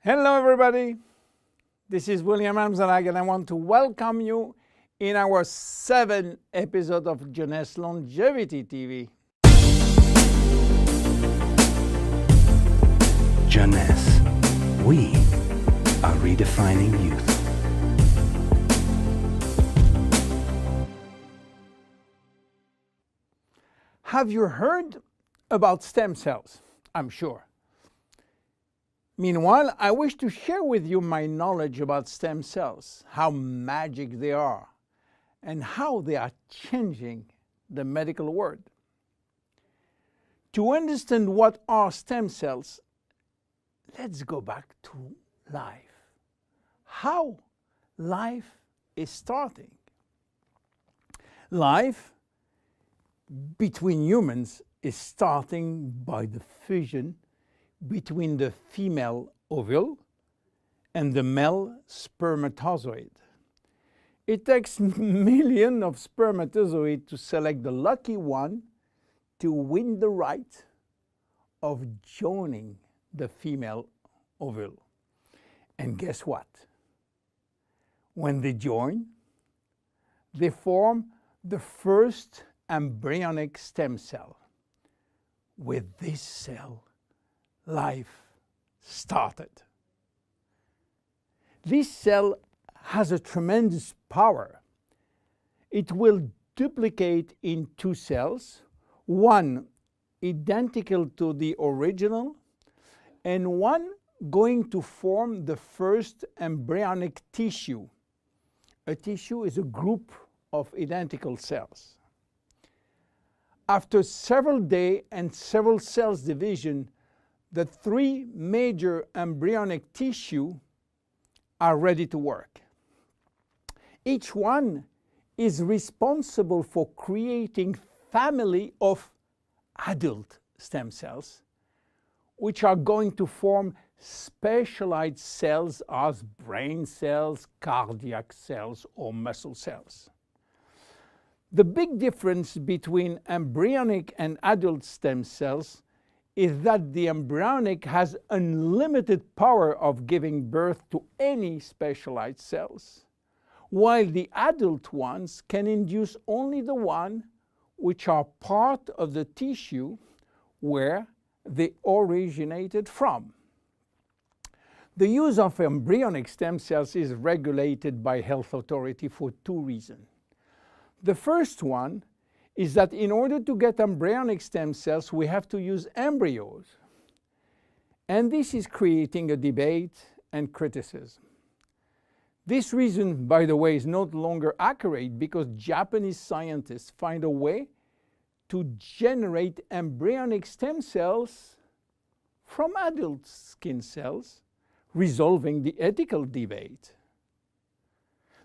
Hello everybody, this is William Amzalag and I want to welcome you in our 7th episode of Jeunesse Longevity TV. Jeunesse, we are redefining youth. Have you heard about stem cells? I'm sure. Meanwhile, I wish to share with you my knowledge about stem cells, how magic they are, and how they are changing the medical world. To understand what are stem cells, let's go back to life. How life is starting. Life between humans is starting by the fusion between the female ovule and the male spermatozoid. It takes millions of spermatozoids to select the lucky one to win the right of joining the female ovule. And guess what? When they join, they form the first embryonic stem cell. With this cell, life started. This cell has a tremendous power. It will duplicate in 2 cells, one identical to the original, and one going to form the first embryonic tissue. A tissue is a group of identical cells. After several days and several cells division, the 3 major embryonic tissue are ready to work. Each one is responsible for creating family of adult stem cells, which are going to form specialized cells as brain cells, cardiac cells, or muscle cells. The big difference between embryonic and adult stem cells is that the embryonic has unlimited power of giving birth to any specialized cells, while the adult ones can induce only the one which are part of the tissue where they originated from. The use of embryonic stem cells is regulated by health authority for 2 reasons. The first one is that in order to get embryonic stem cells, we have to use embryos. And this is creating a debate and criticism. This reason, by the way, is no longer accurate because Japanese scientists find a way to generate embryonic stem cells from adult skin cells, resolving the ethical debate.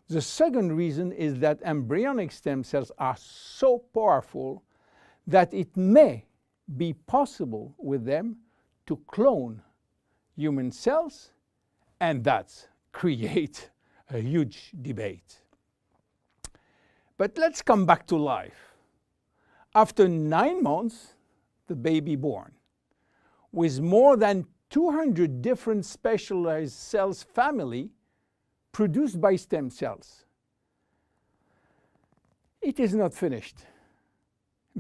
The second reason is that embryonic stem cells are so powerful that it may be possible with them to clone human cells, and that's create a huge debate. But let's come back to life. After 9 months, the baby born, with more than 200 different specialized cells family produced by stem cells. It is not finished,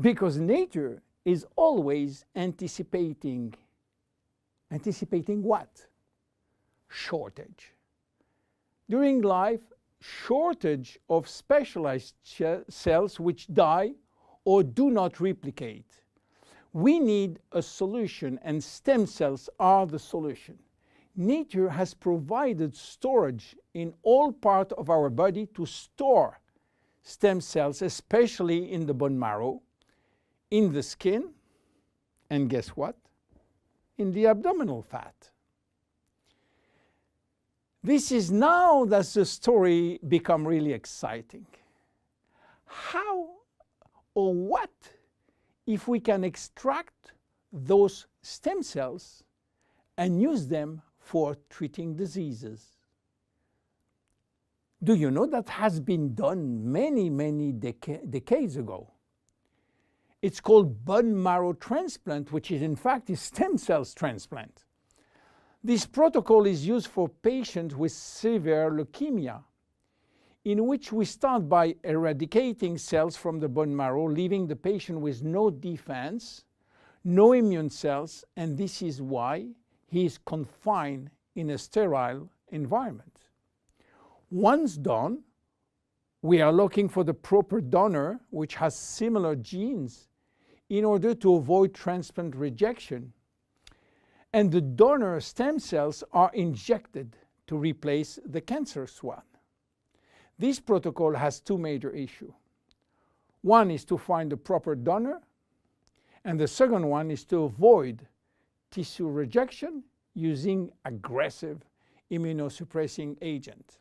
because nature is always anticipating what? Shortage. During life, shortage of specialized cells which die or do not replicate. We need a solution, and stem cells are the solution. Nature has provided storage in all parts of our body to store stem cells, especially in the bone marrow, in the skin, and guess what? In the abdominal fat. This is now that the story becomes really exciting. How or what if we can extract those stem cells and use them for treating diseases? Do you know that has been done many decades ago? It's called bone marrow transplant, which is in fact a stem cells transplant. This protocol is used for patients with severe leukemia, in which we start by eradicating cells from the bone marrow, leaving the patient with no defense, no immune cells, and this is why he is confined in a sterile environment. Once done, we are looking for the proper donor which has similar genes in order to avoid transplant rejection. And the donor stem cells are injected to replace the cancerous one. This protocol has two major issues. One is to find the proper donor, and the second one is to avoid tissue rejection using aggressive immunosuppressing agent.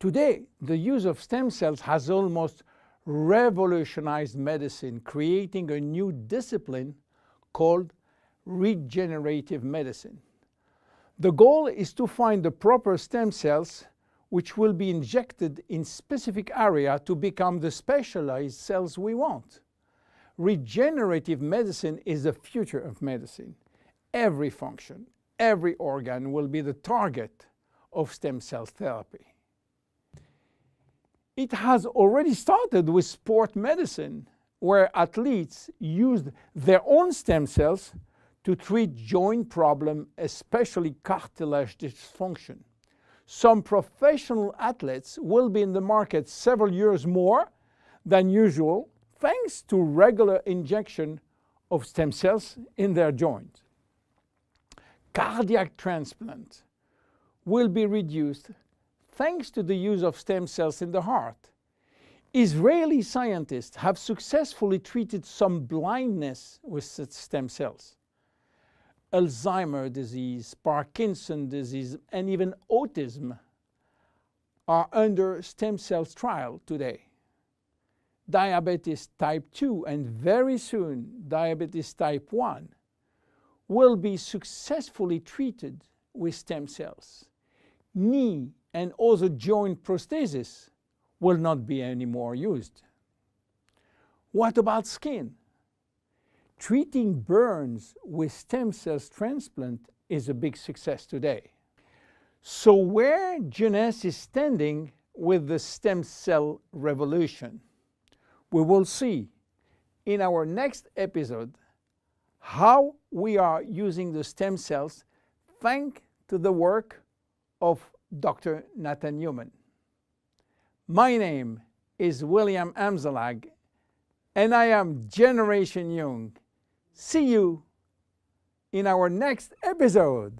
Today, the use of stem cells has almost revolutionized medicine, creating a new discipline called regenerative medicine. The goal is to find the proper stem cells which will be injected in specific area to become the specialized cells we want. Regenerative medicine is the future of medicine. Every function, every organ will be the target of stem cell therapy. It has already started with sport medicine, where athletes used their own stem cells to treat joint problems, especially cartilage dysfunction. Some professional athletes will be in the market several years more than usual, thanks to regular injection of stem cells in their joint. Cardiac transplant will be reduced thanks to the use of stem cells in the heart. Israeli scientists have successfully treated some blindness with such stem cells. Alzheimer's disease, Parkinson's disease, and even autism are under stem cells trial today. Diabetes type 2 and very soon diabetes type 1 will be successfully treated with stem cells. Knee and other joint prosthesis will not be anymore used. What about skin? Treating burns with stem cells transplant is a big success today. So where Jeunesse is standing with the stem cell revolution? We will see in our next episode how we are using the stem cells thanks to the work of Dr. Nathan Newman. My name is William Amzalag, and I am Generation Young. See you in our next episode.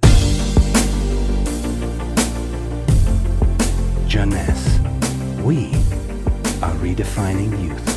Jeunesse. We are redefining youth.